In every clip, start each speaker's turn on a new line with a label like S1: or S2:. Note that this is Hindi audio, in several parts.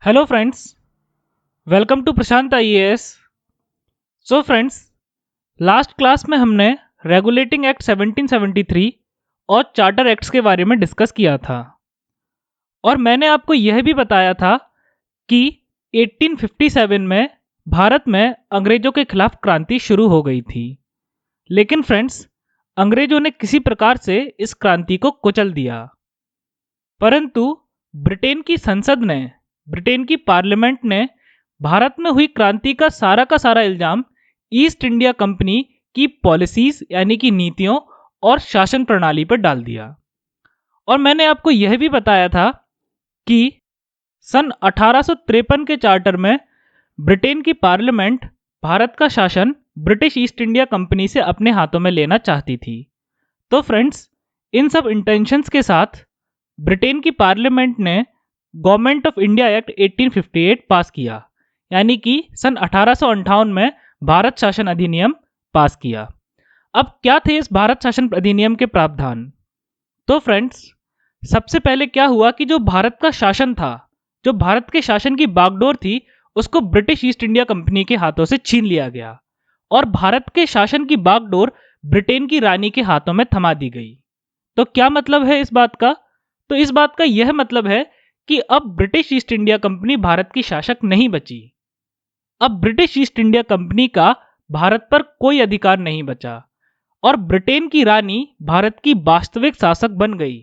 S1: Hello friends, welcome to Prashant IAS. So friends, last class में हमने रेगुलेटिंग एक्ट 1773 और चार्टर एक्ट्स के बारे में डिस्कस किया था और मैंने आपको यह भी बताया था कि 1857 में भारत में अंग्रेजों के खिलाफ क्रांति शुरू हो गई थी। लेकिन फ्रेंड्स, अंग्रेजों ने किसी प्रकार से इस क्रांति को कुचल दिया, परंतु ब्रिटेन की संसद ने, ब्रिटेन की पार्लियामेंट ने भारत में हुई क्रांति का सारा इल्जाम ईस्ट इंडिया कंपनी की पॉलिसीज यानी कि नीतियों और शासन प्रणाली पर डाल दिया। और मैंने आपको यह भी बताया था कि सन 1853 के चार्टर में ब्रिटेन की पार्लियामेंट भारत का शासन ब्रिटिश ईस्ट इंडिया कंपनी से अपने हाथों में लेना चाहती थी। तो फ्रेंड्स, इन सब इंटेंशंस के साथ ब्रिटेन की पार्लियामेंट ने गवर्नमेंट ऑफ इंडिया एक्ट 1858 पास किया, यानी कि सन 1858 में भारत शासन अधिनियम पास किया। अब क्या थे इस भारत शासन अधिनियम के प्रावधान? तो फ्रेंड्स, सबसे पहले क्या हुआ कि जो भारत का शासन था, जो भारत के शासन की बागडोर थी, उसको ब्रिटिश ईस्ट इंडिया कंपनी के हाथों से छीन लिया गया और भारत के शासन की बागडोर ब्रिटेन की रानी के हाथों में थमा दी गई। तो क्या मतलब है इस बात का? तो इस बात का यह मतलब है कि अब British east India company Bharat की शासक नहीं बची। अब ब्रिटिश ईस्ट इंडिया कंपनी का भारत पर कोई अधिकार नहीं बचा और ब्रिटेन की रानी भारत की वास्तविक शासक बन गई।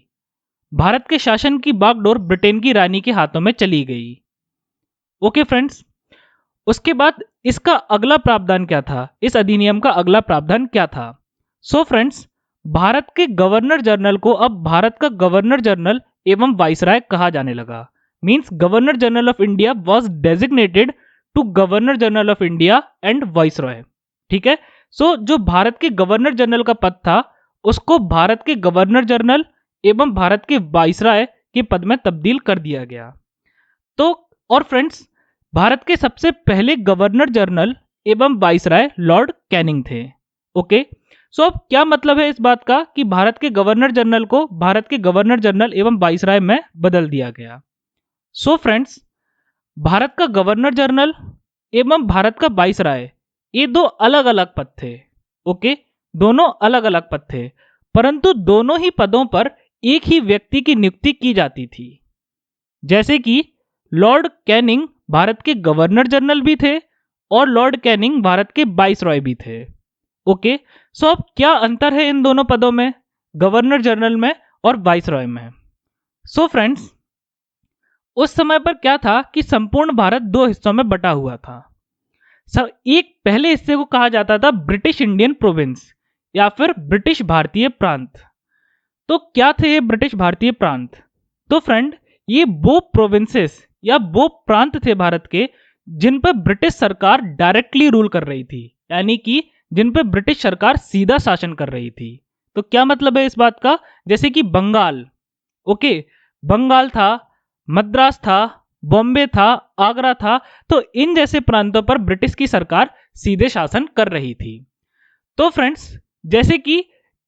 S1: भारत के शासन की बागडोर ब्रिटेन की रानी के हाथों में चली गई। ओके फ्रेंड्स, उसके बाद इसका अगला प्रावधान क्या था? इस अधिनियम का अगला प्रावधान क्या था? सो फ्रेंड्स, भारत के गवर्नर जनरल को अब भारत का गवर्नर जनरल एवं वाइसराय कहा जाने लगा। Means governor general of India was designated to governor general of India and viceroy. ठीक है। सो जो भारत के गवर्नर जनरल का पद था, उसको भारत के गवर्नर जनरल एवं भारत के वाइसराय के पद में तब्दील कर दिया गया। तो और फ्रेंड्स, भारत के सबसे पहले गवर्नर जनरल एवं वाइसराय लॉर्ड कैनिंग थे। ओके। सो अब क्या मतलब है इस बात का कि भारत के गवर्नर जनरल को भारत के गवर्नर जनरल एवं वाइसराय में बदल दिया गया। सो फ्रेंड्स, भारत का गवर्नर जनरल एवं भारत का वाइसराय, ये दो अलग अलग पद थे। ओके, दोनों अलग अलग पद थे, परंतु दोनों ही पदों पर एक ही व्यक्ति की नियुक्ति की जाती थी। जैसे कि लॉर्ड कैनिंग भारत के गवर्नर जनरल भी थे और लॉर्ड कैनिंग भारत के वाइसरॉय भी थे। ओके। सो अब क्या अंतर है इन दोनों पदों में, गवर्नर जनरल में और वाइसरॉय में? सो फ्रेंड्स, उस समय पर क्या था कि संपूर्ण भारत दो हिस्सों में बटा हुआ था। एक पहले हिस्से को कहा जाता था ब्रिटिश इंडियन प्रोविंस या फिर ब्रिटिश भारतीय प्रांत। तो क्या थे ये ब्रिटिश भारतीय प्रांत? तो फ्रेंड, ये वो प्रोविंसेस या वो प्रांत थे भारत के जिन पर ब्रिटिश सरकार डायरेक्टली रूल कर रही थी, यानी कि जिन पर ब्रिटिश सरकार सीधा शासन कर रही थी। तो क्या मतलब है इस बात का? जैसे कि बंगाल, ओके, बंगाल था, मद्रास था, बॉम्बे था, आगरा था। तो इन जैसे प्रांतों पर ब्रिटिश की सरकार सीधे शासन कर रही थी। तो फ्रेंड्स, जैसे कि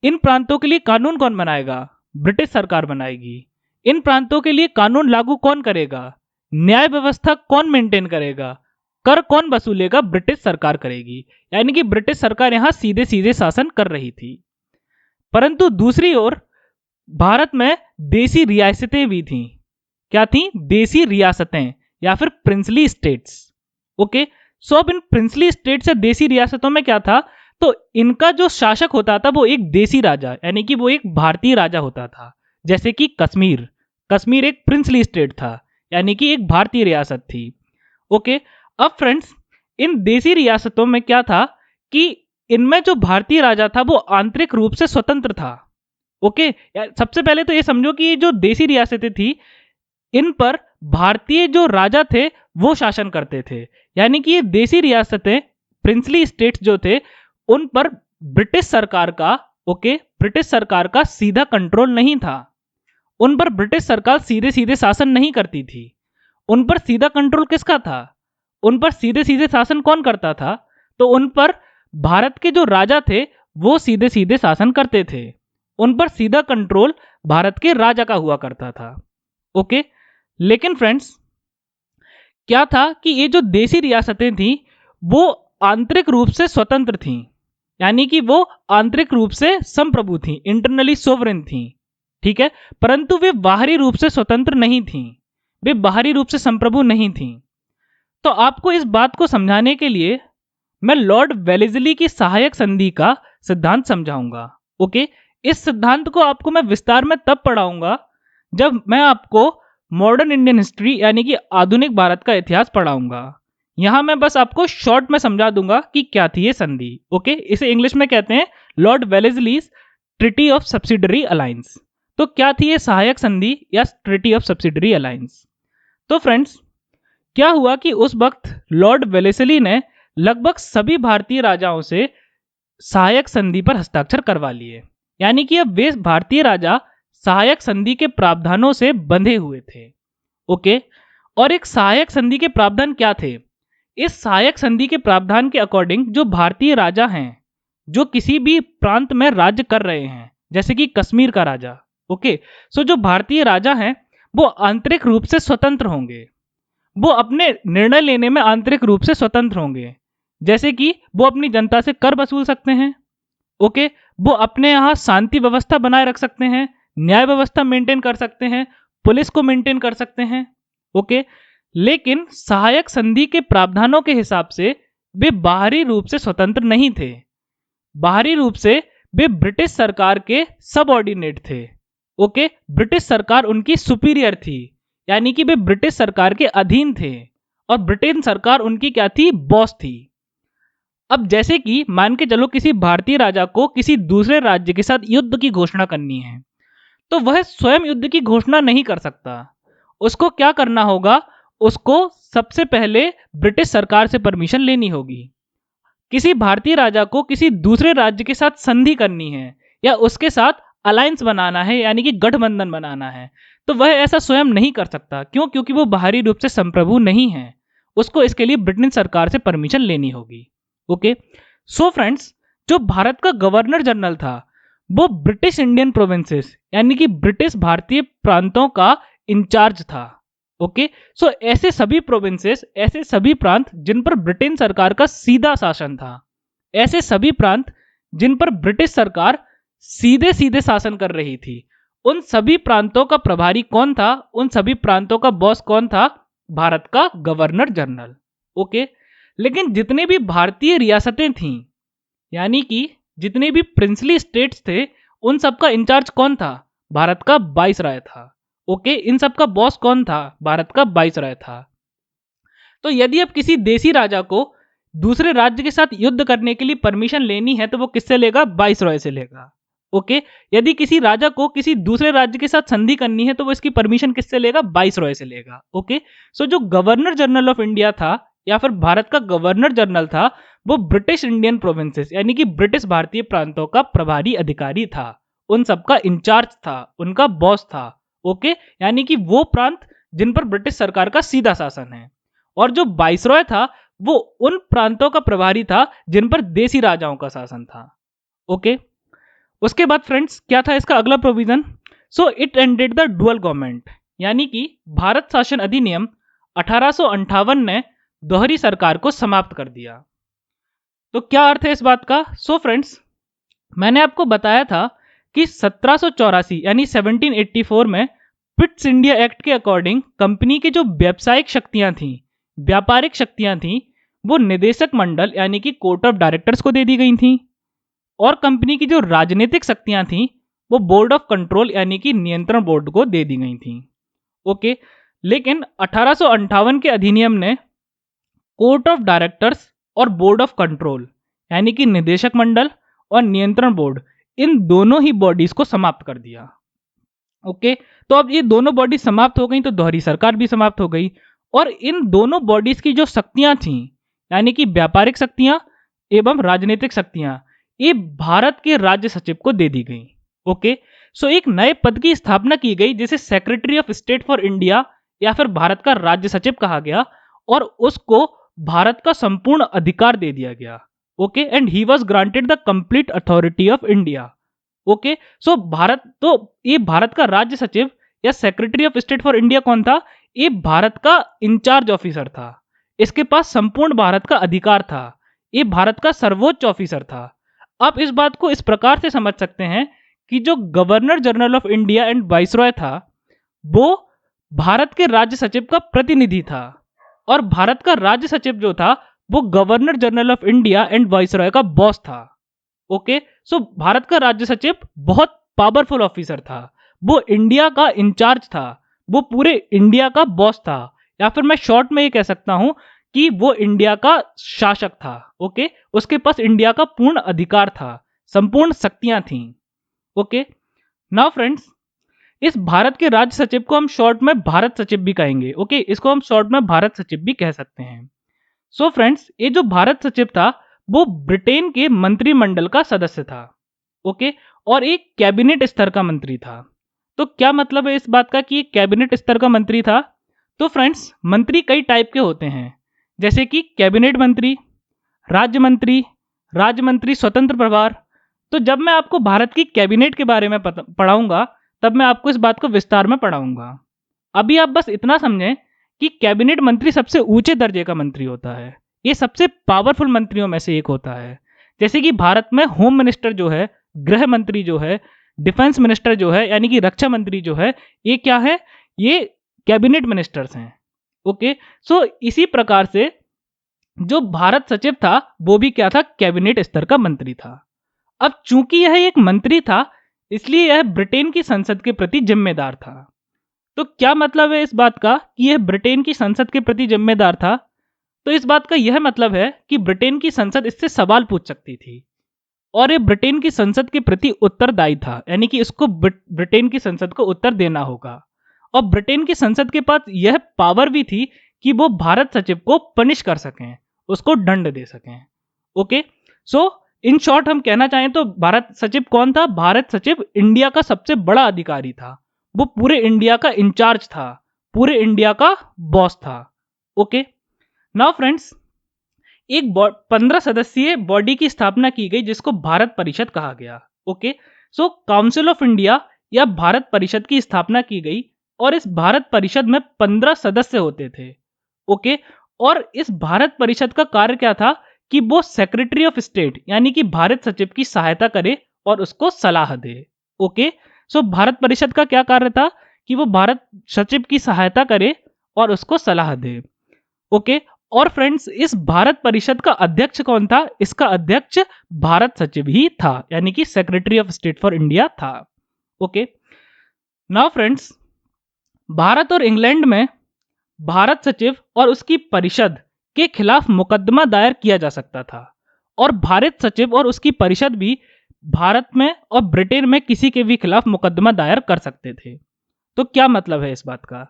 S1: इन प्रांतों के लिए कानून कौन बनाएगा? ब्रिटिश सरकार बनाएगी। इन प्रांतों के लिए कानून लागू कौन करेगा? न्याय व्यवस्था कौन मेंटेन करेगा? कर कौन वसूलेगा? ब्रिटिश सरकार करेगी। यानी कि ब्रिटिश सरकार यहां सीधे सीधे शासन कर रही थी। परंतु दूसरी ओर भारत में देसी रियासतें भी थीं। क्या थीं? देसी रियासतें या फिर प्रिंसली स्टेट्स। ओके। सो अब इन प्रिंसली स्टेट्स या देसी रियासतों में क्या था? तो इनका जो शासक होता था वो एक देसी राजा, यानी कि वो एक भारतीय राजा होता था। जैसे कि कश्मीर, कश्मीर एक प्रिंसली स्टेट था, यानी कि एक भारतीय रियासत थी। ओके। अब फ्रेंड्स, इन देसी रियासतों में क्या था कि इनमें जो भारतीय राजा था वो आंतरिक रूप से स्वतंत्र था। ओके। सबसे पहले तो ये समझो कि ये जो देसी रियासतें थी, इन पर भारतीय जो राजा थे वो शासन करते थे। यानी कि ये देसी रियासतें, प्रिंसली स्टेट्स जो थे, उन पर ब्रिटिश सरकार का, ओके, ब्रिटिश सरकार का सीधा कंट्रोल नहीं था। उन पर ब्रिटिश सरकार सीधे सीधे शासन नहीं करती थी। उन पर सीधा कंट्रोल किसका था? उन पर सीधे सीधे शासन कौन करता था? तो उन पर भारत के जो राजा थे वो सीधे सीधे शासन करते थे। उन पर सीधा कंट्रोल भारत के राजा का हुआ करता था। ओके। लेकिन फ्रेंड्स, क्या था कि ये जो देसी रियासतें थी वो आंतरिक रूप से स्वतंत्र थीं, यानी कि वो आंतरिक रूप से संप्रभु थीं, इंटरनली सोवरेन थीं, ठीक है, परंतु वे बाहरी रूप से स्वतंत्र नहीं थीं, वे बाहरी रूप से संप्रभु नहीं थीं। तो आपको इस बात को समझाने के लिए मैं लॉर्ड वेलेस्ली की सहायक संधि का सिद्धांत समझाऊंगा। ओके, इस सिद्धांत को आपको मैं विस्तार में तब पढ़ाऊंगा जब मैं आपको मॉडर्न इंडियन हिस्ट्री यानी कि आधुनिक भारत का इतिहास पढ़ाऊंगा। यहां मैं बस आपको शॉर्ट में समझा दूंगा कि क्या थी ये संधि। ओके, इसे इंग्लिश में कहते हैं lord Wellesley's treaty of subsidiary alliance. तो क्या थी ये सहायक संधि या ट्रिटी ऑफ सब्सिडरी अलायंस? तो फ्रेंड्स, क्या हुआ कि उस वक्त लॉर्ड वेलेस्ली ने लगभग सभी भारतीय राजाओं से सहायक संधि पर हस्ताक्षर करवा लिए, यानी कि अब वे भारतीय राजा सहायक संधि के प्रावधानों से बंधे हुए थे। ओके, और एक सहायक संधि के प्रावधान क्या थे? इस सहायक संधि के प्रावधान के अकॉर्डिंग जो भारतीय राजा हैं, जो किसी भी प्रांत में राज्य कर रहे हैं, जैसे कि कश्मीर का राजा, ओके, सो जो भारतीय राजा हैं वो आंतरिक रूप से स्वतंत्र होंगे, वो अपने निर्णय लेने में आंतरिक रूप से स्वतंत्र होंगे, जैसे कि वो अपनी जनता से कर वसूल सकते हैं, ओके, वो अपने यहाँ शांति व्यवस्था बनाए रख सकते हैं, न्याय व्यवस्था मेंटेन कर सकते हैं, पुलिस को मेंटेन कर सकते हैं, ओके। लेकिन सहायक संधि के प्रावधानों के हिसाब से वे बाहरी रूप से स्वतंत्र नहीं थे, बाहरी रूप से वे ब्रिटिश सरकार के सबऑर्डिनेट थे, ओके, ब्रिटिश सरकार उनकी सुपीरियर थी, यानी कि वे ब्रिटिश सरकार के अधीन थे और ब्रिटेन सरकार उनकी क्या थी? बॉस थी। अब जैसे कि मान के चलो किसी भारतीय राजा को किसी दूसरे राज्य के साथ युद्ध की घोषणा करनी है, तो वह स्वयं युद्ध की घोषणा नहीं कर सकता, उसको क्या करना होगा? उसको सबसे पहले ब्रिटिश सरकार से परमिशन लेनी होगी। किसी भारतीय राजा को किसी दूसरे राज्य के साथ संधि करनी है या उसके साथ अलायंस बनाना है, यानी कि गठबंधन बनाना है, तो वह ऐसा स्वयं नहीं कर सकता। क्यों? क्योंकि वो बाहरी रूप से संप्रभु नहीं है, उसको इसके लिए ब्रिटेन सरकार से परमिशन लेनी होगी। ओके, सो फ्रेंड्स, जो भारत का गवर्नर जनरल था वो ब्रिटिश इंडियन प्रोविंसेस यानी कि ब्रिटिश भारतीय प्रांतों का इंचार्ज था। ओके, सो ऐसे सभी प्रोविंसेस, ऐसे सभी प्रांत जिन पर ब्रिटेन सरकार का सीधा शासन था, ऐसे सभी प्रांत जिन पर ब्रिटिश सरकार सीधे सीधे शासन कर रही थी, उन सभी प्रांतों का प्रभारी कौन था? उन सभी प्रांतों का बॉस कौन था? भारत का गवर्नर जनरल। ओके, लेकिन जितने भी भारतीय रियासतें थीं, यानी कि जितने भी प्रिंसली स्टेट्स थे, उन सबका इंचार्ज कौन था? भारत का वाइसराय था। ओके, इन सबका बॉस कौन था? भारत का वाइसराय था। तो यदि अब किसी देसी राजा को दूसरे राज्य के साथ युद्ध करने के लिए परमिशन लेनी है तो वो किससे लेगा? वाइसरॉय से लेगा। ओके, यदि किसी राजा को किसी दूसरे राज्य के साथ संधि करनी है तो वो इसकी परमिशन किससे लेगा? वाइसरॉय से लेगा। ओके, सो जो गवर्नर जनरल ऑफ इंडिया था या फिर भारत का गवर्नर जनरल था, वो ब्रिटिश इंडियन प्रोविंसेस यानी कि ब्रिटिश भारतीय प्रांतों का प्रभारी अधिकारी था, उन सबका इंचार्ज था, उनका बॉस था। ओके, यानी कि वो प्रांत जिन पर ब्रिटिश सरकार का सीधा शासन है। और जो वाइसरॉय था वो उन प्रांतों का प्रभारी था जिन पर देसी राजाओं का शासन था। ओके, उसके बाद फ्रेंड्स क्या था इसका अगला provision? So it ended the dual government, यानी कि भारत शासन अधिनियम 1858 ने दोहरी सरकार को समाप्त कर दिया। तो क्या अर्थ है इस बात का? सो फ्रेंड्स, मैंने आपको बताया था कि 1784 यानी 1784 में पिट्स इंडिया एक्ट के अकॉर्डिंग कंपनी की जो व्यावसायिक शक्तियां थीं, व्यापारिक शक्तियां थीं, वो निदेशक मंडल यानी कि कोर्ट ऑफ डायरेक्टर्स को दे दी गई थीं, और कंपनी की जो राजनीतिक शक्तियां थीं वो बोर्ड ऑफ कंट्रोल यानी कि नियंत्रण बोर्ड को दे दी गई थीं। ओके, लेकिन 1858 के अधिनियम ने कोर्ट ऑफ डायरेक्टर्स और बोर्ड ऑफ कंट्रोल यानी कि निदेशक मंडल और नियंत्रण बोर्ड, इन दोनों ही बॉडीज को समाप्त कर दिया। ओके, तो अब ये दोनों बॉडी समाप्त हो गई तो दोहरी सरकार भी समाप्त हो गई, और इन दोनों बॉडीज की जो शक्तियां थीं यानी कि व्यापारिक शक्तियां एवं राजनीतिक शक्तियां, ये भारत के राज्य सचिव को दे दी गई। ओके, सो एक नए पद की स्थापना की गई जिसे secretary of state for India या फिर भारत का राज्य सचिव कहा गया, और उसको भारत का संपूर्ण अधिकार दे दिया गया। Okay, and he was granted the complete authority of India. Okay, so Bharat, तो ये भारत का राज्य सचिव या secretary of state for India कौन था? ये भारत का इंचार्ज ऑफिसर था, इसके पास संपूर्ण भारत का अधिकार था, ये भारत का सर्वोच्च ऑफिसर था। आप इस बात को इस प्रकार से समझ सकते हैं कि जो governor general of India and viceroy था वो भारत के राज्य सचिव का प्रतिनिधि था, और भारत का राज्य सचिव जो था वो governor general of India and viceroy का बॉस था। ओके, सो भारत का राज्य सचिव बहुत पावरफुल ऑफिसर था, वो इंडिया का इंचार्ज था, वो पूरे इंडिया का बॉस था, या फिर मैं शॉर्ट में ये कह सकता हूं कि वो इंडिया का शासक था। ओके, उसके पास इंडिया का पूर्ण अधिकार था, संपूर्ण शक्तियां थीं। ओके, नाउ फ्रेंड्स, इस भारत के राज्य सचिव को हम शॉर्ट में भारत सचिव भी कहेंगे। ओके, इसको हम शॉर्ट में भारत सचिव भी कह सकते हैं। सो फ्रेंड्स, ये जो भारत सचिव था वो ब्रिटेन के मंत्रिमंडल का सदस्य था। ओके, और एक कैबिनेट स्तर का मंत्री था। तो क्या मतलब है इस बात का कि एक कैबिनेट स्तर का मंत्री था? तो फ्रेंड्स, मंत्री कई टाइप के होते हैं, जैसे कि कैबिनेट मंत्री, राज्य मंत्री, राज्य मंत्री स्वतंत्र प्रभार। तो जब मैं आपको भारत की कैबिनेट के बारे में पढ़ाऊंगा तब मैं आपको इस बात को विस्तार में पढ़ाऊंगा। अभी आप बस इतना समझें कि कैबिनेट मंत्री सबसे ऊंचे दर्जे का मंत्री होता है, ये सबसे पावरफुल मंत्रियों में से एक होता है। जैसे कि भारत में होम मिनिस्टर जो है, गृह मंत्री जो है, डिफेंस मिनिस्टर जो है यानी कि रक्षा मंत्री जो है, ये क्या है? ये कैबिनेट मिनिस्टर्स हैं। ओके, सो इसी प्रकार से जो भारत सचिव था वो भी क्या था? कैबिनेट स्तर का मंत्री था। अब चूंकि यह एक मंत्री था इसलिए यह ब्रिटेन की संसद के प्रति जिम्मेदार था। तो क्या मतलब है इस बात का कि यह ब्रिटेन की संसद के प्रति जिम्मेदार था? तो इस बात का यह मतलब है कि ब्रिटेन की संसद इससे सवाल पूछ सकती थी, और ये ब्रिटेन की संसद के प्रति उत्तरदायी था, यानी कि इसको ब्रिटेन की संसद को उत्तर देना होगा। और ब्रिटेन की संसद के पास यह पावर भी थी कि वो भारत सचिव को पनिश कर सकें, उसको दंड दे सकें। ओके, सो इन शॉर्ट हम कहना चाहें तो भारत सचिव कौन था? भारत सचिव इंडिया का सबसे बड़ा अधिकारी था, वो पूरे इंडिया का इंचार्ज था, पूरे इंडिया का बॉस था। ओके, नाउ फ्रेंड्स, एक 15 सदस्यीय बॉडी की स्थापना की गई जिसको भारत परिषद कहा गया। Okay, so council of India या भारत परिषद की स्थापना की गई, और इस भारत परिषद में 15 सदस्य होते थे। ओके, और इस भारत परिषद का कार्य क्या था कि वो सेक्रेटरी ऑफ स्टेट यानी कि भारत सचिव की सहायता करे और उसको सलाह दे। ओके, सो भारत परिषद का क्या कार्य था कि वो भारत सचिव की सहायता करे और उसको सलाह दे। ओके, और फ्रेंड्स, इस भारत परिषद का अध्यक्ष कौन था? इसका अध्यक्ष भारत सचिव ही था, यानी कि secretary of state for India था। ओके, नाउ फ्रेंड्स, भारत और इंग्लैंड में भारत सचिव और उसकी परिषद के खिलाफ मुकदमा दायर किया जा सकता था, और भारत सचिव और उसकी परिषद भी भारत में और ब्रिटेन में किसी के भी खिलाफ मुकदमा दायर कर सकते थे। तो क्या मतलब है इस बात का?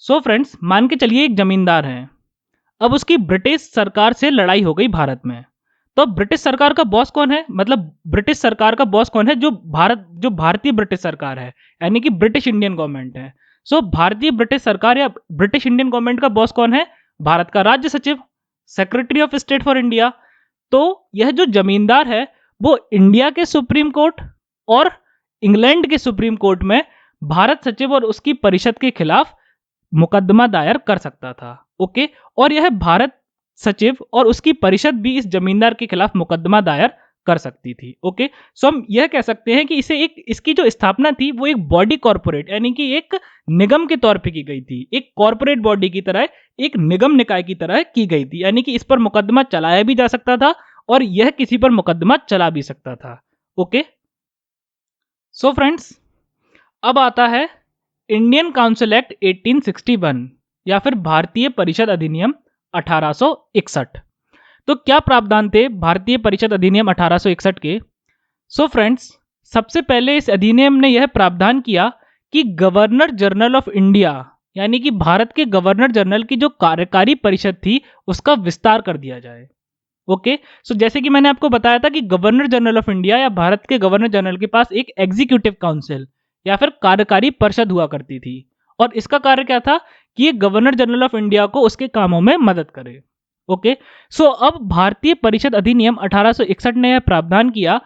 S1: सो फ्रेंड्स, मान के चलिए एक जमींदार है, अब उसकी ब्रिटिश सरकार से लड़ाई हो गई भारत में। तो ब्रिटिश सरकार का बॉस कौन है? मतलब ब्रिटिश सरकार का बॉस कौन है? जो भारतीय ब्रिटिश सरकार है, यानी कि ब्रिटिश इंडियन गवर्नमेंट है। सो भारतीय ब्रिटिश सरकार या ब्रिटिश इंडियन गवर्नमेंट का बॉस कौन है? भारत का राज्य सचिव, secretary of state for India. तो यह जो जमींदार है वो इंडिया के सुप्रीम कोर्ट और इंग्लैंड के सुप्रीम कोर्ट में भारत सचिव और उसकी परिषद के खिलाफ मुकदमा दायर कर सकता था। ओके, और यह भारत सचिव और उसकी परिषद भी इस जमींदार के खिलाफ मुकदमा दायर कर सकती थी। ओके, सो हम यह कह सकते हैं कि इसकी जो स्थापना थी वो एक बॉडी कॉर्पोरेट यानी कि एक निगम के तौर पे की गई थी, एक कॉर्पोरेट बॉडी की तरह, एक निगम निकाय की तरह की गई थी, यानी कि इस पर मुकदमा चलाया भी जा सकता था और यह किसी पर मुकदमा चला भी सकता था। ओके, सो फ्रेंड्स, अब आता है इंडियन काउंसिल एक्ट 1861 या फिर भारतीय परिषद अधिनियम 1861। तो क्या प्रावधान थे भारतीय परिषद अधिनियम 1861 के? सो फ्रेंड्स, सबसे पहले इस अधिनियम ने यह प्रावधान किया कि गवर्नर जनरल ऑफ इंडिया यानी कि भारत के गवर्नर जनरल की जो कार्यकारी परिषद थी उसका विस्तार कर दिया जाए। ओके, सो जैसे कि मैंने आपको बताया था कि गवर्नर जनरल ऑफ इंडिया या भारत के गवर्नर जनरल के पास एक एग्जीक्यूटिव काउंसिल या फिर कार्यकारी परिषद हुआ करती थी, और इसका कार्य क्या था कि ये गवर्नर जनरल ऑफ इंडिया को उसके कामों में मदद करे। ओके, सो अब भारतीय परिषद अधिनियम 1861 ने यह प्रावधान किया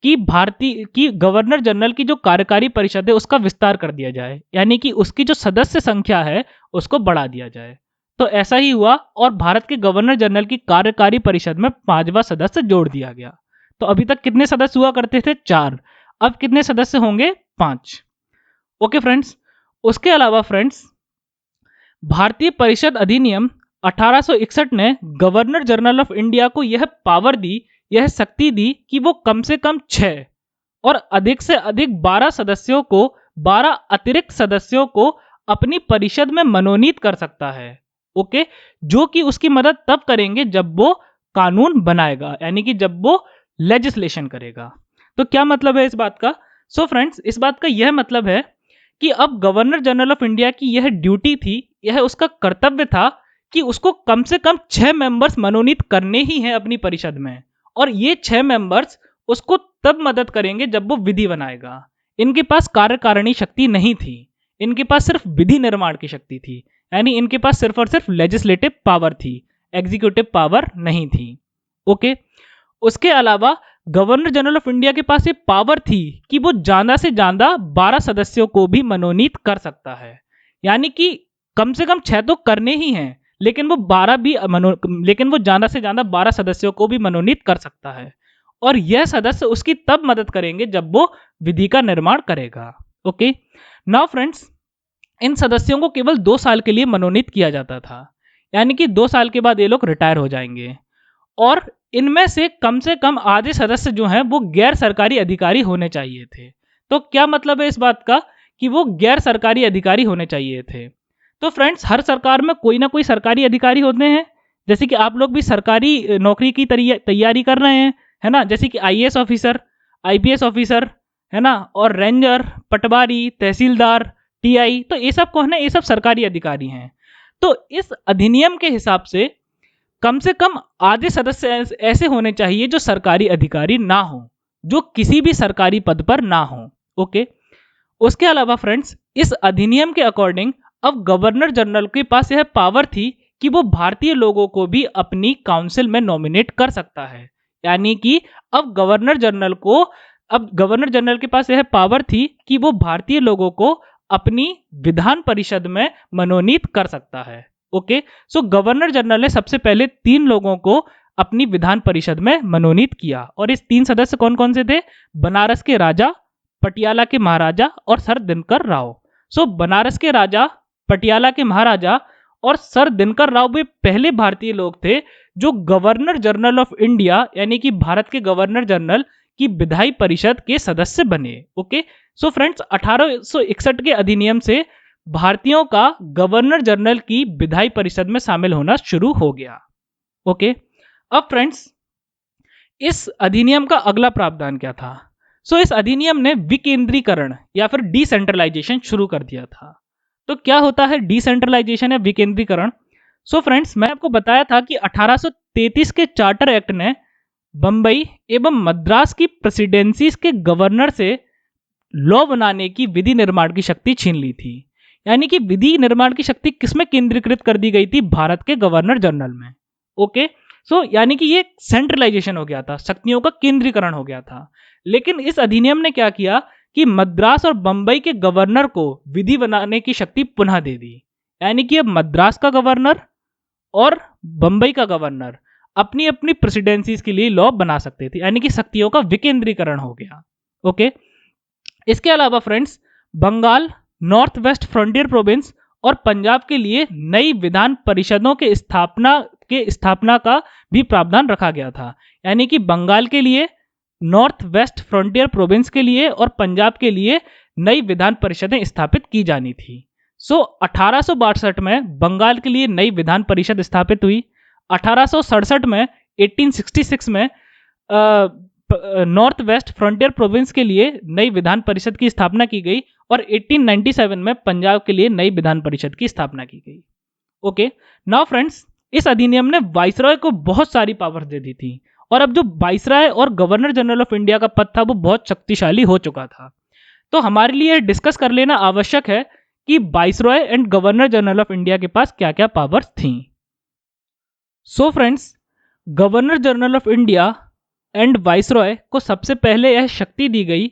S1: कि भारतीय की गवर्नर जनरल की जो कार्यकारी परिषद है उसका विस्तार कर दिया जाए, यानी कि उसकी जो सदस्य संख्या है उसको बढ़ा दिया जाए। तो ऐसा ही हुआ और भारत के गवर्नर जनरल की कार्यकारी परिषद में 5वां सदस्य जोड़ दिया गया। तो अभी तक कितने सदस्य हुआ करते थे? 4। अब कितने सदस्य होंगे? 5। ओके फ्रेंड्स, उसके अलावा फ्रेंड्स, भारतीय परिषद अधिनियम 1861 ने गवर्नर जनरल ऑफ इंडिया को यह पावर दी, यह शक्ति दी कि वो कम से कम 6 और अधिक से अधिक 12 सदस्यों को, 12 अतिरिक्त सदस्यों को अपनी परिषद में मनोनीत कर सकता है। ओके, जो कि उसकी मदद तब करेंगे जब वो कानून बनाएगा, यानी कि जब वो लेजिस्लेशन करेगा। तो क्या मतलब है इस बात का? सो फ्रेंड्स, इस बात का यह मतलब है कि अब गवर्नर जनरल ऑफ इंडिया की यह ड्यूटी थी, यह उसका कर्तव्य था कि उसको कम से कम 6 मेंबर्स मनोनीत करने ही हैं अपनी परिषद में, और ये 6 मेंबर्स उसको तब मदद करेंगे जब वो विधि बनाएगा। इनके पास कार्यकारिणी शक्ति नहीं थी, इनके पास सिर्फ विधि निर्माण की शक्ति थी, यानी इनके पास सिर्फ और सिर्फ लेजिस्लेटिव पावर थी, एग्जीक्यूटिव पावर नहीं थी। ओके, उसके अलावा गवर्नर जनरल ऑफ इंडिया के पास ये पावर थी कि वो ज्यादा से ज्यादा 12 सदस्यों को भी मनोनीत कर सकता है, यानी कि कम से कम 6 तो करने ही हैं, लेकिन वो 12 भी लेकिन वो ज्यादा से ज्यादा 12 सदस्यों को भी मनोनीत कर सकता है, और यह सदस्य उसकी तब मदद करेंगे जब वो विधि का निर्माण करेगा। ओके, नाउ फ्रेंड्स, इन सदस्यों को केवल 2 साल के लिए मनोनीत किया जाता था, यानी कि 2 साल के बाद ये लोग रिटायर हो जाएंगे, और इनमें से कम आधे सदस्य जो हैं वो गैर सरकारी अधिकारी होने चाहिए थे। तो क्या मतलब है इस बात का? कि वो गैर सरकारी अधिकारी होने चाहिए थे। तो फ्रेंड्स, हर सरकार में कोई ना कोई सरकारी अधिकारी होते हैं, जैसे कि आप लोग भी सरकारी नौकरी की तैयारी कर रहे हैं, है ना, जैसे कि आईएएस ऑफिसर, आईपीएस ऑफिसर, है ना, और रेंजर, पटवारी, तहसीलदार, टीआई, तो ये सब कौन है? ये सब सरकारी अधिकारी हैं। तो इस अधिनियम के हिसाब से कम आधे सदस्य ऐसे होने चाहिए जो सरकारी अधिकारी ना हो, जो किसी भी सरकारी पद पर ना हो। ओके, उसके अलावा फ्रेंड्स, इस अधिनियम के अकॉर्डिंग अब गवर्नर जनरल के पास यह पावर थी कि वो भारतीय लोगों को भी अपनी काउंसिल में नॉमिनेट कर सकता है, यानी कि अब गवर्नर जनरल के पास यह पावर थी कि वो भारतीय लोगों को अपनी विधान परिषद में मनोनीत कर सकता है। ओके, सो गवर्नर जनरल ने सबसे पहले 3 लोगों को अपनी विधान परिषद में मनोनीत किया, और इस 3 सदस्य कौन कौन से थे? बनारस के राजा, पटियाला के महाराजा और सर दिनकर राव। सो बनारस के राजा, पटियाला के महाराजा और सर दिनकर राव भी पहले भारतीय लोग थे जो गवर्नर जनरल ऑफ इंडिया, यानी कि भारत के गवर्नर जनरल की विधायी परिषद के सदस्य बने। ओके, सो फ्रेंड्स, 1861 के अधिनियम से भारतीयों का गवर्नर जनरल की विधायी परिषद में शामिल होना शुरू हो गया। ओके, अब फ्रेंड्स, इस अधिनियम का अगला प्रावधान क्या था? इस अधिनियम ने विकेंद्रीकरण या फिर डिसेंट्रलाइजेशन शुरू कर दिया था। तो क्या होता है डिसेंट्रलाइजेशन या विकेंद्रीकरण? फ्रेंड्स, मैं आपको बताया था कि 1833 के चार्टर एक्ट ने बंबई एवं मद्रास की प्रेसिडेंसीज के गवर्नर से लॉ बनाने की, विधि निर्माण की शक्ति छीन ली थी, यानी कि विधि निर्माण की शक्ति किसमें केंद्रीकृत कर दी गई थी? भारत के गवर्नर जनरल में। ओके, यानी कि ये सेंट्रलाइजेशन हो गया था, शक्तियों का केंद्रीकरण हो गया था। लेकिन इस अधिनियम ने क्या किया कि मद्रास और बंबई के गवर्नर को विधि बनाने की शक्ति पुनः दे दी, यानी कि अब मद्रास का गवर्नर और बंबई का गवर्नर अपनी अपनी प्रेसिडेंसीज के लिए लॉ बना सकते थे, यानी कि शक्तियों का विकेंद्रीकरण हो गया। ओके, इसके अलावा friends, Bengal, north west frontier province और पंजाब के लिए नई विधान परिषदों के स्थापना का भी प्रावधान रखा गया था, यानी कि बंगाल के लिए, नॉर्थ वेस्ट फ्रंटियर प्रोविंस के लिए और पंजाब के लिए नई विधान परिषदें स्थापित की जानी थी। 1862 में बंगाल के लिए नई विधान परिषद स्थापित हुई। 1867 में 1866 में नॉर्थ वेस्ट फ्रंटियर प्रोविंस के लिए नई विधान परिषद की स्थापना की गई, और 1897 में पंजाब के लिए नई विधान परिषद की स्थापना की गई। ओके, नाउ फ्रेंड्स, इस अधिनियम ने वाइसरॉय को बहुत सारी पावर दे दी थी, और अब जो वाइसरॉय और गवर्नर जनरल ऑफ इंडिया का पद था वो बहुत शक्तिशाली हो चुका था। तो हमारे लिए डिस्कस कर लेना आवश्यक है कि viceroy and governor general of India के पास क्या क्या पावर्स थी। Friends, governor general of India and viceroy को सबसे पहले यह शक्ति दी गई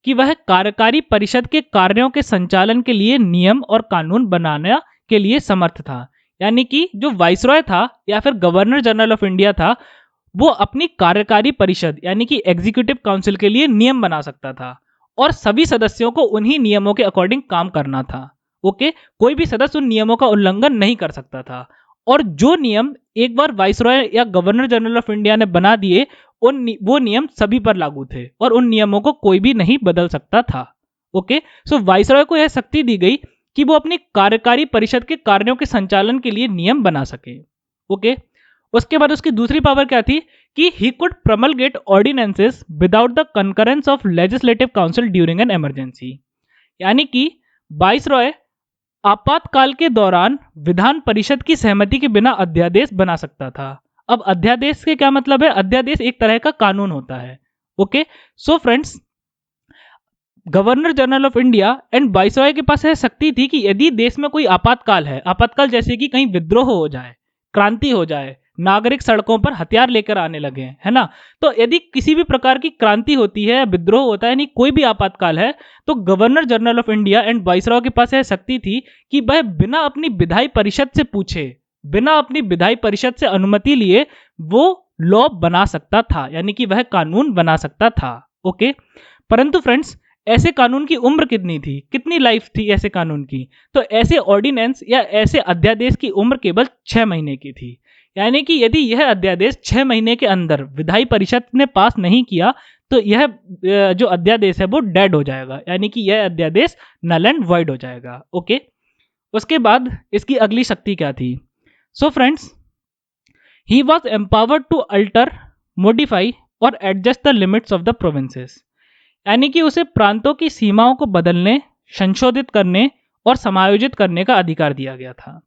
S1: कि वह कार्यकारी परिषद के कार्यों के संचालन के लिए नियम और कानून बनाने के लिए समर्थ था। यानी कि जो वाइसरॉय था या फिर गवर्नर जनरल ऑफ इंडिया था, वो अपनी कार्यकारी परिषद यानी कि एग्जीक्यूटिव काउंसिल के लिए नियम बना सकता था और सभी सदस्यों को उन्हीं नियमों के अकॉर्डिंग काम करना था। ओके, कोई भी सदस्य उन नियमों का उल्लंघन नहीं कर सकता था। और जो नियम एक बार वाइसरॉय या गवर्नर जनरल ऑफ इंडिया ने बना दिए, वो नियम सभी पर लागू थे और उन नियमों को कोई भी नहीं बदल सकता था। ओके, सो वाइसरॉय को यह शक्ति दी गई कि वो अपनी कार्यकारी परिषद के कार्यों के संचालन के लिए नियम बना सके। ओके, उसके बाद उसकी दूसरी पावर क्या थी कि he could promulgate ordinances without the concurrence of legislative council during an emergency. यानी कि वाइसरॉय आपातकाल के दौरान विधान परिषद की सहमति के बिना अध्यादेश बना सकता था। अब अध्यादेश के क्या मतलब है? अध्यादेश एक तरह का कानून होता है। Okay, so friends, governor general of India and viceroy के पास यह शक्ति थी कि यदि देश में कोई आपातकाल है, आपातकाल जैसे कि कहीं विद्रोह हो जाए, क्रांति हो जाए, नागरिक सड़कों पर हथियार लेकर आने लगे, है ना, तो यदि किसी भी प्रकार की क्रांति होती है, विद्रोह होता है, यानी कोई भी आपातकाल है, तो governor general of India and viceroy के पास यह शक्ति थी कि वह बिना अपनी विधायी परिषद से पूछे, बिना अपनी विधायी परिषद से अनुमति लिए वो लॉ बना सकता था, यानी कि वह कानून बना सकता था। ओके, परंतु फ्रेंड्स, ऐसे कानून की उम्र कितनी थी, कितनी लाइफ थी ऐसे कानून की? तो ऐसे ऑर्डिनेंस या ऐसे अध्यादेश की उम्र केवल 6 महीने की थी। यानी कि यदि यह अध्यादेश 6 महीने के अंदर विधायी परिषद ने पास नहीं किया तो यह जो अध्यादेश है वो डेड हो जाएगा, यानी कि यह अध्यादेश नल एंड वॉइड हो जाएगा। ओके, उसके बाद इसकी अगली शक्ति क्या थी? So friends, he was empowered to alter, modify और adjust the limits of the provinces. यानी कि उसे प्रांतों की सीमाओं को बदलने, संशोधित करने और समायोजित करने का अधिकार दिया गया था।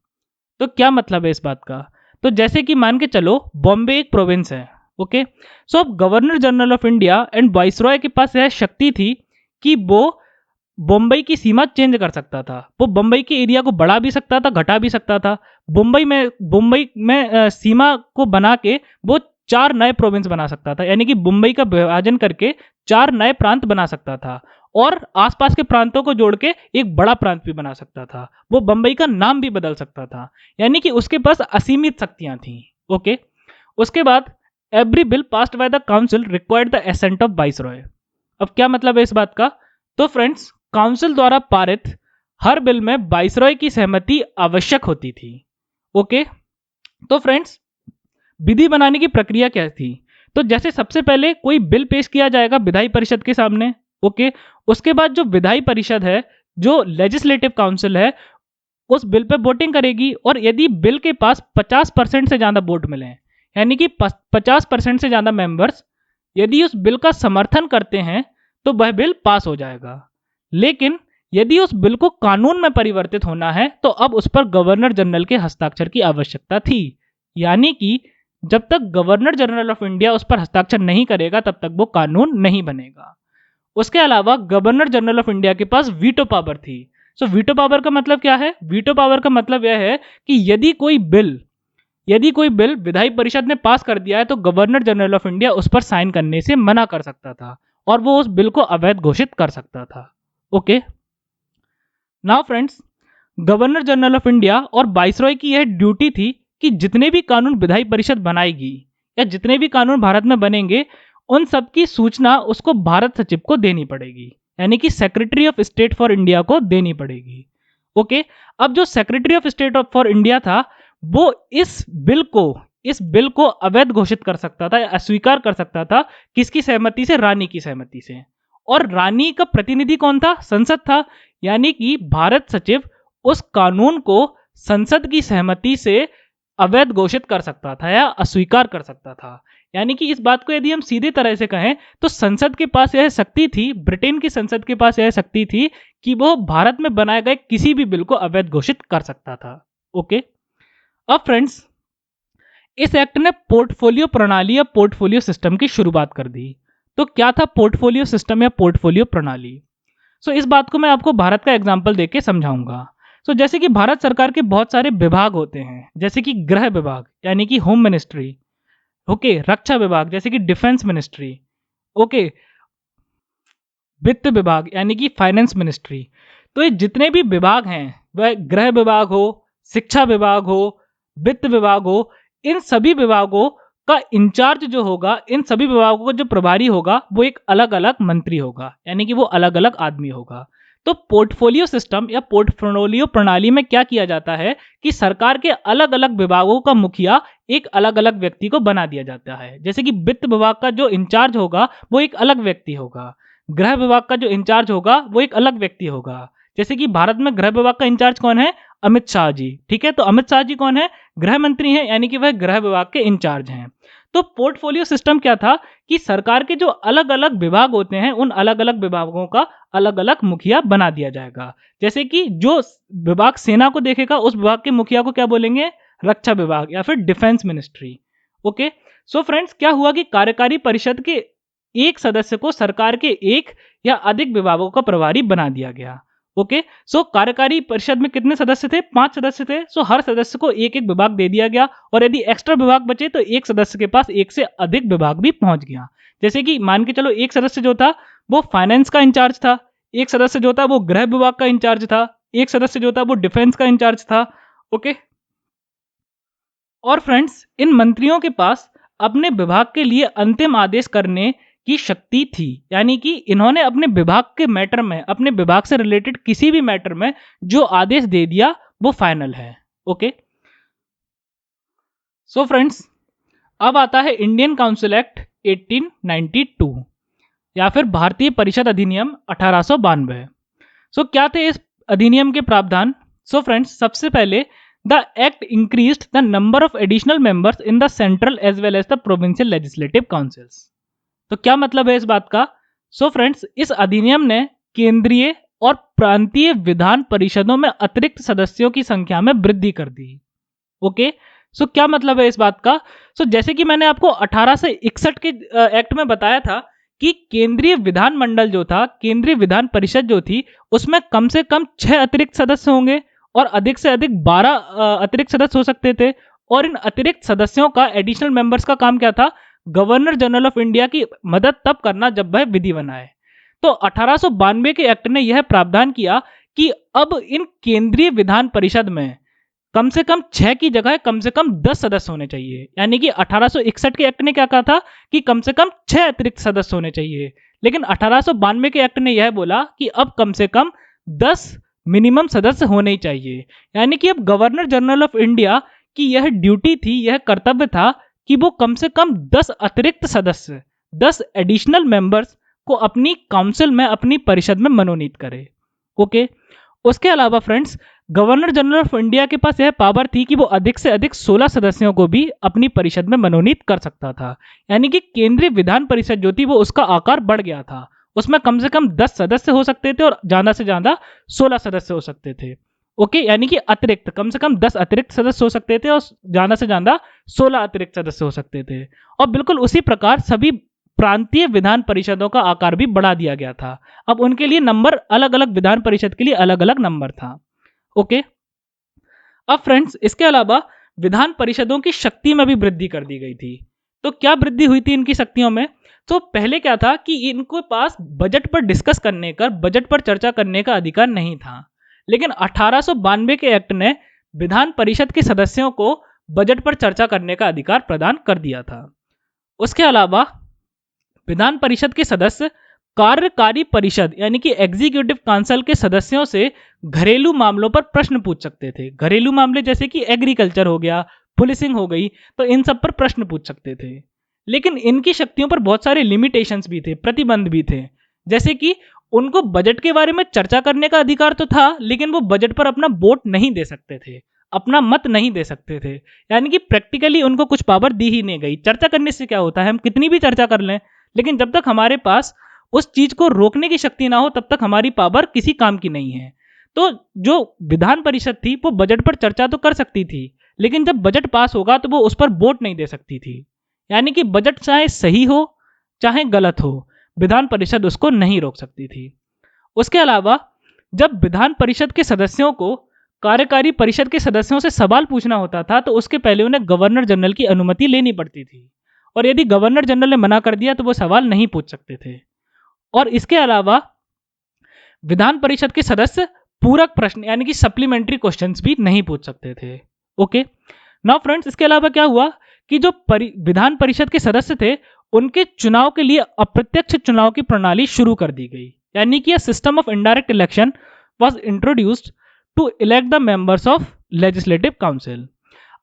S1: तो क्या मतलब है इस बात का? तो जैसे कि मान के चलो बॉम्बे एक प्रोविंस है। ओके, सो अब governor general of India and viceroy के पास यह शक्ति थी कि वो बम्बई की सीमा चेंज कर सकता था। वो बम्बई के एरिया को बढ़ा भी सकता था, घटा भी सकता था। मुंबई में सीमा को बना के वो 4 नए प्रोविंस बना सकता था, यानी कि मुंबई का विभाजन करके 4 नए प्रांत बना सकता था और आसपास के प्रांतों को जोड़ के एक बड़ा प्रांत भी बना सकता था। वो बम्बई का नाम भी बदल सकता था, यानी कि उसके पास असीमित शक्तियां थी। ओके, उसके बाद every bill passed by the council required the ascent of viceroy. अब क्या मतलब है इस बात का? तो फ्रेंड्स, काउंसिल द्वारा पारित हर बिल में वाइसरॉय की सहमति आवश्यक होती थी। ओके, तो फ्रेंड्स, विधि बनाने की प्रक्रिया क्या थी? तो जैसे सबसे पहले कोई बिल पेश किया जाएगा विधायी परिषद के सामने। ओके, उसके बाद जो विधायी परिषद है, जो लेजिस्लेटिव काउंसिल है, उस बिल पे वोटिंग करेगी और यदि बिल के पास 50% से ज्यादा वोट मिले, यानी कि 50% से ज्यादा मेंबर्स यदि उस बिल का समर्थन करते हैं तो वह बिल पास हो जाएगा। लेकिन यदि उस बिल को कानून में परिवर्तित होना है तो अब उस पर गवर्नर जनरल के हस्ताक्षर की आवश्यकता थी। यानी कि जब तक गवर्नर जनरल ऑफ इंडिया उस पर हस्ताक्षर नहीं करेगा तब तक वो कानून नहीं बनेगा। उसके अलावा गवर्नर जनरल ऑफ इंडिया के पास वीटो पावर थी। सो वीटो पावर का मतलब क्या है? वीटो पावर का मतलब यह है कि यदि कोई बिल विधायी परिषद ने पास कर दिया है तो गवर्नर जनरल ऑफ इंडिया उस पर साइन करने से मना कर सकता था और वो उस बिल को अवैध घोषित कर सकता था। Okay, now friends, governor general of India और वाइसरॉय की यह ड्यूटी थी कि जितने भी कानून विधायी परिषद बनाएगी या जितने भी कानून भारत में बनेंगे उन सब की सूचना उसको भारत सचिव को देनी पड़ेगी, यानी कि secretary of state for India को देनी पड़ेगी। ओके, अब जो secretary of state for India था वो इस बिल को अवैध घोषित कर सकता था या अस्वीकार कर सकता था। किसकी सहमति से? रानी की सहमति से। और रानी का प्रतिनिधि कौन था? संसद था। यानी कि भारत सचिव उस कानून को संसद की सहमति से अवैध घोषित कर सकता था या अस्वीकार कर सकता था। यानी कि इस बात को यदि हम सीधे तरह से कहें तो संसद के पास यह शक्ति थी, ब्रिटेन की संसद के पास यह शक्ति थी कि वो भारत में बनाए गए किसी भी बिल को अवैध घोषित कर सकता था। ओके, अब फ्रेंड्स, इस एक्ट ने पोर्टफोलियो प्रणाली या पोर्टफोलियो सिस्टम की शुरुआत कर दी। तो क्या था पोर्टफोलियो सिस्टम या पोर्टफोलियो प्रणाली? सो इस बात को मैं आपको भारत का एग्जाम्पल देके समझाऊंगा। सो जैसे कि भारत सरकार के बहुत सारे विभाग होते हैं, जैसे कि गृह विभाग यानी कि होम मिनिस्ट्री, ओके, रक्षा विभाग जैसे कि डिफेंस मिनिस्ट्री, ओके, वित्त विभाग यानी कि फाइनेंस मिनिस्ट्री। तो ये जितने भी विभाग हैं, वह गृह विभाग हो, शिक्षा विभाग हो, वित्त विभाग हो, इन सभी विभागों का इंचार्ज जो होगा, इन सभी विभागों का जो प्रभारी होगा, वो एक अलग अलग मंत्री होगा, यानी कि वो अलग अलग आदमी होगा। तो पोर्टफोलियो सिस्टम या पोर्टफोलियो प्रणाली में क्या किया जाता है कि सरकार के अलग अलग विभागों का मुखिया एक अलग अलग व्यक्ति को बना दिया जाता है। जैसे कि वित्त विभाग का जो इंचार्ज होगा वो एक अलग व्यक्ति होगा, गृह विभाग का जो इंचार्ज होगा वो एक अलग व्यक्ति होगा। जैसे कि भारत में गृह विभाग का इंचार्ज कौन है? अमित शाह जी, ठीक है। तो अमित शाह जी कौन है? गृह मंत्री हैं, यानी कि वह गृह विभाग के इंचार्ज हैं। तो पोर्टफोलियो सिस्टम क्या था कि सरकार के जो अलग अलग विभाग होते हैं, उन अलग अलग विभागों का अलग अलग मुखिया बना दिया जाएगा। जैसे कि जो विभाग सेना को देखेगा, उस विभाग के मुखिया को क्या बोलेंगे? रक्षा विभाग या फिर defence ministry. Okay, so friends, क्या हुआ कि कार्यकारी परिषद के एक सदस्य को सरकार के एक या अधिक विभागों का प्रभारी बना दिया गया। ओके, सो कार्यकारी परिषद में कितने सदस्य थे? 5 सदस्य थे। सो हर सदस्य को एक एक विभाग दे दिया गया, और यदि एक्स्ट्रा विभाग बचे तो एक सदस्य के पास एक से अधिक विभाग भी पहुंच गया। जैसे कि मान के चलो, एक सदस्य जो था वो फाइनेंस का इंचार्ज था, एक सदस्य जो था वो गृह विभाग का इंचार्ज था, एक सदस्य जो था वो डिफेंस का इंचार्ज था। ओके, और फ्रेंड्स, इन मंत्रियों के पास अपने विभाग के लिए अंतिम आदेश करने की शक्ति थी, यानी कि इन्होंने अपने विभाग के मैटर में, अपने विभाग से रिलेटेड किसी भी मैटर में जो आदेश दे दिया वो फाइनल है। ओके, सो फ्रेंड्स, अब आता है इंडियन काउंसिल एक्ट 1892 या फिर भारतीय परिषद अधिनियम 1892। सो क्या थे इस अधिनियम के प्रावधान? सो फ्रेंड्स, सबसे पहले the act increased the number of additional members in the central as well as the provincial legislative councils. तो क्या मतलब है इस बात का? सो फ्रेंड्स, इस अधिनियम ने केंद्रीय और प्रांतीय विधान परिषदों में अतिरिक्त सदस्यों की संख्या में वृद्धि कर दी। ओके, सो क्या मतलब है इस बात का? सो जैसे कि मैंने आपको 1861 के एक्ट में बताया था कि केंद्रीय विधान मंडल जो था, केंद्रीय विधान परिषद जो थी, उसमें कम से कम 6 अतिरिक्त सदस्य होंगे और अधिक से अधिक 12 अतिरिक्त सदस्य हो सकते थे। और इन अतिरिक्त सदस्यों का, एडिशनल मेंबर्स का काम क्या था? गवर्नर जनरल ऑफ इंडिया की मदद तब करना जब वह विधि बनाए। तो 1892 के एक्ट ने यह प्रावधान किया कि अब इन केंद्रीय विधान परिषद में कम से कम 6 की जगह कम से कम 10 सदस्य होने चाहिए। यानी कि 1861 के एक्ट ने क्या कहा था कि कम से कम 6 अतिरिक्त सदस्य होने चाहिए, लेकिन 1892 के एक्ट ने यह बोला कि अब कम से कम 10 मिनिमम सदस्य होने ही चाहिए। यानी कि अब गवर्नर जनरल ऑफ इंडिया की यह ड्यूटी थी, यह कर्तव्य था कि वो कम से कम 10 अतिरिक्त सदस्य, 10 एडिशनल मेंबर्स को अपनी काउंसिल में, अपनी परिषद में मनोनीत करे। ओके, उसके अलावा friends, governor general of India के पास यह पावर थी कि वो अधिक से अधिक 16 सदस्यों को भी अपनी परिषद में मनोनीत कर सकता था। यानी कि केंद्रीय विधान परिषद जो थी वो, उसका आकार बढ़ गया था। उसमें कम से कम 10 सदस्य हो सकते थे और ज्यादा से ज्यादा 16 सदस्य हो सकते थे। ओके, यानी कि अतिरिक्त कम से कम 10 अतिरिक्त सदस्य हो सकते थे और ज्यादा से ज्यादा 16 अतिरिक्त सदस्य हो सकते थे। और बिल्कुल उसी प्रकार सभी प्रांतीय विधान परिषदों का आकार भी बढ़ा दिया गया था। अब उनके लिए नंबर, अलग अलग विधान परिषद के लिए अलग अलग नंबर था। ओके, अब फ्रेंड्स, इसके अलावा विधान परिषदों की शक्ति में भी वृद्धि कर दी गई थी। तो क्या वृद्धि हुई थी इनकी शक्तियों में? तो पहले क्या था कि इनके पास बजट पर डिस्कस करने का, बजट पर चर्चा करने का अधिकार नहीं था। लेकिन 1892 के एक्ट ने विधान परिषद के सदस्यों को बजट पर चर्चा करने का अधिकार प्रदान कर दिया था। उसके अलावा विधान परिषद के सदस्य कार्यकारी परिषद यानी कि एग्जीक्यूटिव काउंसिल के सदस्यों से घरेलू मामलों पर प्रश्न पूछ सकते थे। घरेलू मामले जैसे कि एग्रीकल्चर हो गया, पुलिसिंग हो गई, तो इन सब पर प्रश्न पूछ सकते थे। लेकिन इनकी शक्तियों पर बहुत सारे लिमिटेशंस भी थे, प्रतिबंध भी थे। जैसे कि उनको बजट के बारे में चर्चा करने का अधिकार तो था, लेकिन वो बजट पर अपना वोट नहीं दे सकते थे, अपना मत नहीं दे सकते थे। यानी कि प्रैक्टिकली उनको कुछ पावर दी ही नहीं गई। चर्चा करने से क्या होता है, हम कितनी भी चर्चा कर लें, लेकिन जब तक हमारे पास उस चीज को रोकने की शक्ति ना हो, तब तक हमारी पावर किसी काम की नहीं है। तो जो विधान परिषद थी वो बजट पर चर्चा तो कर सकती थी, लेकिन जब बजट पास होगा तो वो उस पर वोट नहीं दे सकती थी। यानी कि बजट चाहे सही हो चाहे गलत हो, विधान परिषद उसको नहीं रोक सकती थी। उसके अलावा जब विधान परिषद के सदस्यों को कार्यकारी परिषद के सदस्यों से सवाल पूछना होता था, तो उसके पहले उन्हें गवर्नर जनरल की अनुमति लेनी पड़ती थी। और यदि गवर्नर जनरल ने मना कर दिया तो वो सवाल नहीं पूछ सकते थे। और इसके अलावा विधान परिषद के सदस्य पूरक प्रश्न यानी कि सप्लीमेंट्री क्वेश्चंस भी नहीं पूछ सकते थे। ओके, नाउ फ्रेंड्स, इसके अलावा क्या हुआ कि जो विधान परिषद के सदस्य थे उनके चुनाव के लिए अप्रत्यक्ष चुनाव की प्रणाली शुरू कर दी गई, यानी कि system of indirect election was introduced to elect the members of legislative council.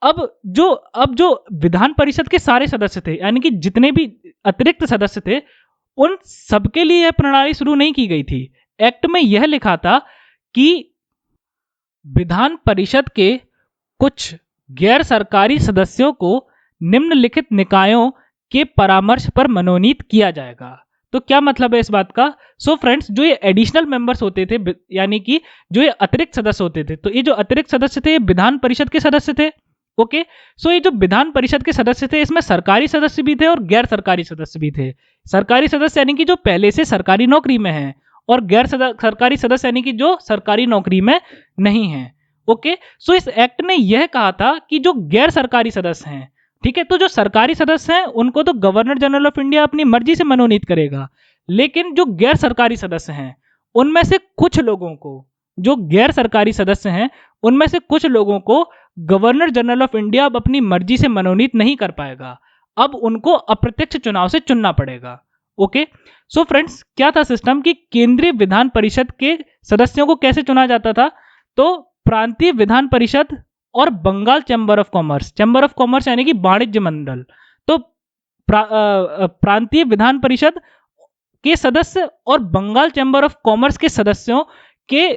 S1: अब जो विधान परिषद के सारे सदस्य थे, यानी कि जितने भी अतिरिक्त सदस्य थे, उन सबके लिए यह प्रणाली शुरू नहीं की गई थी। एक्ट में यह लिखा था कि विधान परिषद के कुछ गैर सरकारी सदस्यों को निम्नलिखित निकायों के परामर्श पर मनोनीत किया जाएगा। तो क्या मतलब है इस बात का? सो फ्रेंड्स, जो ये एडिशनल मेंबर्स होते थे, यानी कि जो ये अतिरिक्त सदस्य होते थे, तो ये जो अतिरिक्त सदस्य थे ये विधान परिषद के सदस्य थे। ओके, सो ये जो विधान परिषद के सदस्य थे इसमें सरकारी सदस्य भी थे और गैर सरकारी सदस्य भी थे। सरकारी सदस्य यानी कि जो पहले से सरकारी नौकरी में है, और गैर सरकारी सदस्य यानी कि जो सरकारी नौकरी में नहीं है। ओके, सो इस एक्ट ने यह कहा था कि जो गैर सरकारी सदस्य हैं, ठीक है, तो जो सरकारी सदस्य हैं उनको तो गवर्नर जनरल ऑफ इंडिया अपनी मर्जी से मनोनीत करेगा, लेकिन जो गैर सरकारी सदस्य हैं उनमें से कुछ लोगों को, जो गैर सरकारी सदस्य हैं उनमें से कुछ लोगों को गवर्नर जनरल ऑफ इंडिया अब अपनी मर्जी से मनोनीत नहीं कर पाएगा, अब उनको अप्रत्यक्ष चुनाव से चुनना पड़ेगा। ओके, सो फ्रेंड्स, क्या था सिस्टम कि केंद्रीय विधान परिषद के सदस्यों को कैसे चुना जाता था? तो प्रांतीय विधान परिषद और बंगाल चैम्बर ऑफ कॉमर्स यानी कि वाणिज्य मंडल, तो प्रांतीय विधान परिषद के सदस्य और बंगाल चैम्बर ऑफ कॉमर्स के सदस्यों के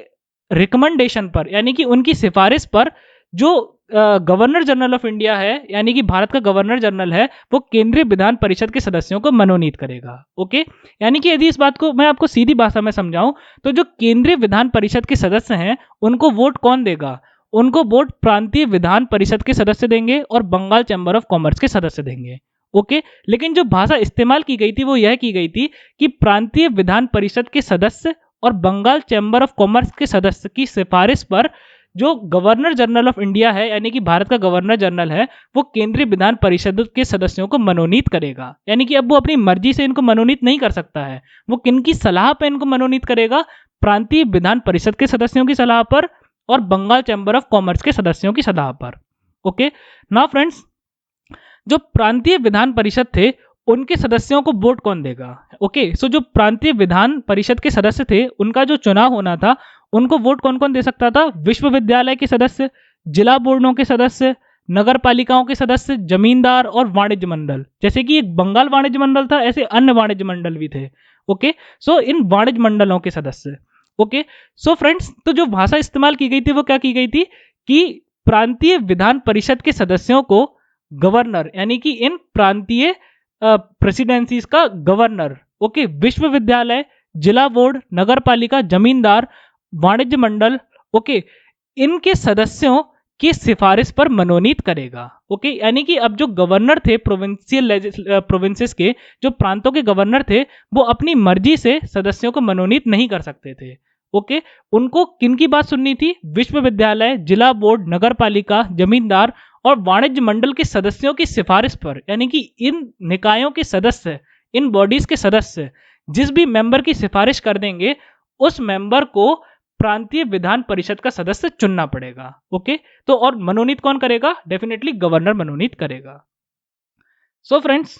S1: रिकमेंडेशन पर, यानी कि उनकी सिफारिश पर, जो गवर्नर जनरल ऑफ इंडिया है, यानी कि भारत का गवर्नर जनरल है, वो केंद्रीय विधान परिषद के सदस्यों को मनोनीत करेगा। ओके, यानी कि यदि इस बात को मैं आपको सीधी भाषा में समझाऊं तो जो केंद्रीय विधान परिषद के सदस्य हैं उनको वोट कौन देगा? उनको वोट प्रांतीय विधान परिषद के सदस्य देंगे और बंगाल चैम्बर ऑफ कॉमर्स के सदस्य देंगे। ओके, लेकिन जो भाषा इस्तेमाल की गई थी वो यह की गई थी कि प्रांतीय विधान परिषद के सदस्य और बंगाल चैम्बर ऑफ कॉमर्स के सदस्य की सिफारिश पर जो गवर्नर जनरल ऑफ इंडिया है, यानी कि भारत का गवर्नर जनरल है, वो केंद्रीय विधान परिषद के सदस्यों को मनोनीत करेगा। यानी कि अब वो अपनी मर्जी से इनको मनोनीत नहीं कर सकता है, वो किनकी सलाह पर इनको मनोनीत करेगा? प्रांतीय विधान परिषद के सदस्यों की सलाह पर और बंगाल चैम्बर ऑफ कॉमर्स के सदस्यों की सलाह पर। ओके, नाउ फ्रेंड्स, जो प्रांतीय विधान परिषद थे उनके सदस्यों को वोट कौन देगा? ओके, सो जो प्रांतीय विधान परिषद के सदस्य थे उनका जो चुनाव होना था उनको वोट कौन कौन दे सकता था? विश्वविद्यालय के सदस्य, जिला बोर्डों के सदस्य, नगर पालिकाओं के सदस्य, जमींदार और वाणिज्य मंडल। जैसे कि एक बंगाल वाणिज्य मंडल था, ऐसे अन्य वाणिज्य मंडल भी थे। ओके, सो इन वाणिज्य मंडलों के सदस्य। ओके, सो फ्रेंड्स, तो जो भाषा इस्तेमाल की गई थी वो क्या की गई थी कि प्रांतीय विधान परिषद के सदस्यों को गवर्नर, यानी कि इन प्रांतीय प्रेसिडेंसीज का गवर्नर, ओके, विश्वविद्यालय, जिला बोर्ड, नगर पालिका, जमींदार, वाणिज्य मंडल, ओके, इनके सदस्यों की सिफारिश पर मनोनीत करेगा। ओके, यानी कि अब जो गवर्नर थे प्रोविंसेस के, जो प्रांतों के गवर्नर थे, वो अपनी मर्जी से सदस्यों को मनोनीत नहीं कर सकते थे। ओके, उनको किनकी बात सुननी थी? विश्वविद्यालय, जिला बोर्ड, नगर पालिका, जमींदार और वाणिज्य मंडल के सदस्यों की सिफारिश पर, यानी कि इन निकायों के सदस्य, इन बॉडीज के सदस्य जिस भी मेंबर की सिफारिश कर देंगे उस मेंबर को प्रांतीय विधान परिषद का सदस्य चुनना पड़ेगा। ओके, तो और मनोनीत कौन करेगा? डेफिनेटली गवर्नर मनोनीत करेगा। सो फ्रेंड्स,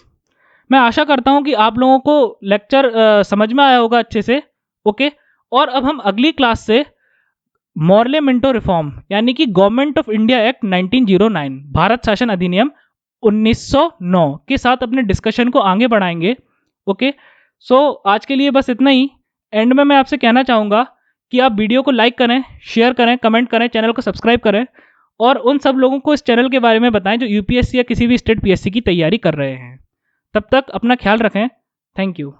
S1: मैं आशा करता हूं कि आप लोगों को लेक्चर समझ में आया होगा अच्छे से। ओके, और अब हम अगली क्लास से मॉर्ले मिंटो रिफॉर्म, यानी कि government of India act 1909, Bharat शासन अधिनियम 1909 के साथ अपने डिस्कशन को आगे बढ़ाएंगे। ओके, सो आज के लिए बस इतना ही। एंड में मैं आपसे कहना चाहूँगा कि आप वीडियो को लाइक करें, शेयर करें, कमेंट करें, चैनल को सब्सक्राइब करें और उन सब लोगों को इस चैनल के बारे में बताएं जो यूपीएससी या किसी भी स्टेट पीएससी की तैयारी कर रहे हैं। तब तक अपना ख्याल रखें। Thank you.